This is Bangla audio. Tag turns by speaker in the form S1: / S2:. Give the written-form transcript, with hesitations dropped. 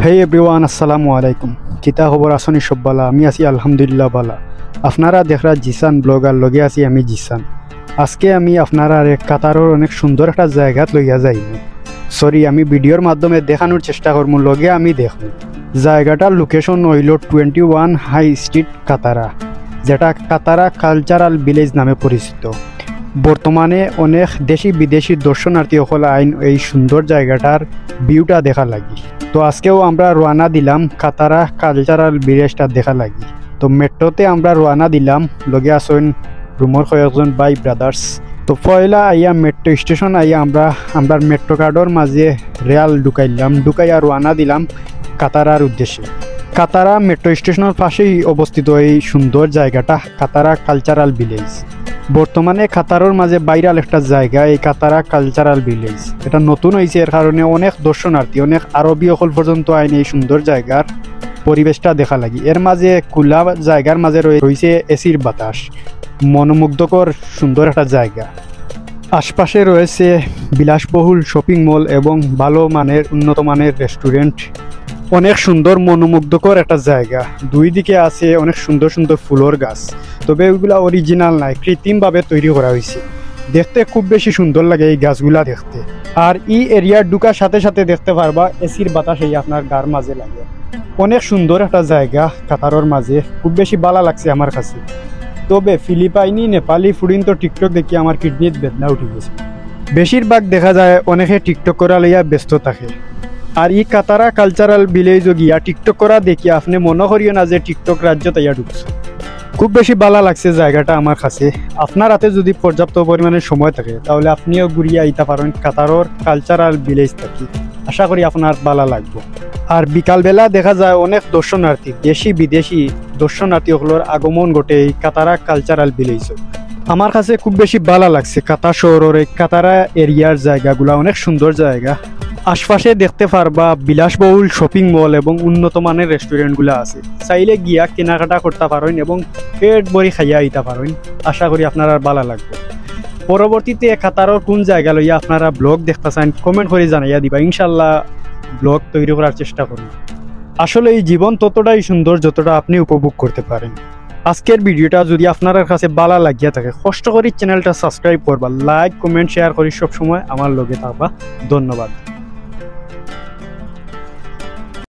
S1: হে এভরিওয়ান, আসসালামু আলাইকুম। কিতা খবর আসনি সব বালা? আমি আছি আলহামদুলিল্লাহ বালা। আপনারা দেখরা জিসান ব্লগার লগে আছি আমি জিসান। আজকে আমি আপনারা কাতারের অনেক সুন্দর একটা জায়গাত লইয়া যাইব। সরি, আমি ভিডিওর মাধ্যমে দেখানোর চেষ্টা করবো, লগে আমি দেখব। জায়গাটার লোকেশন হইল 21 হাই স্ট্রিট কাতারা, যেটা কাতারা কালচারাল ভিলেজ নামে পরিচিত। বর্তমানে অনেক দেশি বিদেশি দর্শনার্থী সকল আইন এই সুন্দর জায়গাটার ভিউটা দেখা লাগি। তো আজকেও আমরা রওনা দিলাম কাতারা কালচারাল ভিলেজটা দেখা লাগি। তো মেট্রোতে আমরা রওনা দিলাম, লগে আসেন রুমর কয়েকজন বাই ব্রাদার্স। তো পয়লা আইয়া মেট্রো স্টেশন আইয়া আমরা মেট্রো কার্ডর মাঝে রেল ঢুকাইয়া রওনা দিলাম কাতারার উদ্দেশ্যে। কাতারা মেট্রো স্টেশনের পাশেই অবস্থিত এই সুন্দর জায়গাটা কাতারা কালচারাল ভিলেজ। বর্তমানে কাতারের মাঝে ভাইরাল একটা জায়গা এই কাতারা কালচারাল ভিলেজ। এটা নতুন হয়েছে, এর কারণে অনেক দর্শনার্থী, অনেক আরবি অকল পর্যন্ত আইন এই সুন্দর জায়গার পরিবেশটা দেখা লাগি। এর মাঝে খোলা জায়গার মাঝে রয়েছে এসির বাতাস, মনোমুগ্ধকর সুন্দর একটা জায়গা। আশপাশে রয়েছে বিলাসবহুল শপিং মল এবং ভালো মানের উন্নত মানের রেস্টুরেন্ট। অনেক সুন্দর মনোমুগ্ধকর একটা জায়গা। দুই দিকে আছে অনেক সুন্দর সুন্দর ফুলের গাছ, তবে ওইগুলা অরিজিনাল নাই, কৃত্রিমভাবে তৈরি করা হয়েছে। দেখতে খুব বেশি সুন্দর লাগে এই গাছগুলা দেখতে। আর এই এরিয়ার ঢুকার সাথে সাথে দেখতে পারবা এসির বাতাস এই আপনার গার মাঝে লাগে। অনেক সুন্দর একটা জায়গা কাতারের মাঝে, খুব বেশি ভালো লাগছে আমার কাছে। তবে ফিলিপাইনি নেপালি ফুডিন তো টিকটক দেখি আমার কিডনির বেদনা উঠে গেছে। বেশিরভাগ দেখা যায় অনেকে টিকটক করা লইয়া ব্যস্ত থাকে। আর এই কাতারা কালচারাল ভিলেজ গিয়া টিকটক করা দেখি আপনি মনে করিও না যে টিকটক রাজ্য তাইয়া ঢুকছে। খুব বেশি ভালো লাগছে জায়গাটা আমার কাছে। আপনার হাতে যদি পর্যাপ্ত পরিমাণে সময় থাকে তাহলে আপনিও ঘুরিয়ে আইতে পারেন কাতারের কালচারাল ভিলেজ থাকি। আশা করি আপনার ভালো লাগবে। আর বিকালবেলা দেখা যায় অনেক দর্শনার্থী, দেশি বিদেশি দর্শনার্থী সকলের আগমন ঘটে এই কাতারা কালচারাল ভিলেজ। আমার কাছে খুব বেশি ভালো লাগছে কাতার শহরের এই কাতারা এরিয়ার জায়গাগুলা অনেক সুন্দর জায়গা। আশপাশে দেখতে পারবা বিলাসবহুল শপিং মল এবং উন্নত মানের রেস্টুরেন্টগুলো আছে। চাইলে গিয়া কেনাকাটা করতে পারেন এবং পেট ভরি খাইয়া আইতে পারেন। আশা করি আপনারা ভালো লাগবে। পরবর্তীতে কাতারের কোন জায়গা লইয়া আপনারা ব্লগ দেখতে চান কমেন্ট করে জানাইয়া দিবা, ইনশাল্লাহ ব্লগ তৈরি করার চেষ্টা করুন। আসলে এই জীবন ততটাই সুন্দর যতটা আপনি উপভোগ করতে পারেন। আজকের ভিডিওটা যদি আপনার কাছে ভালো লাগিয়া থাকে কষ্ট করে চ্যানেলটা সাবস্ক্রাইব করবা, লাইক কমেন্ট শেয়ার করি সবসময় আমার লগে থাকবা। ধন্যবাদ।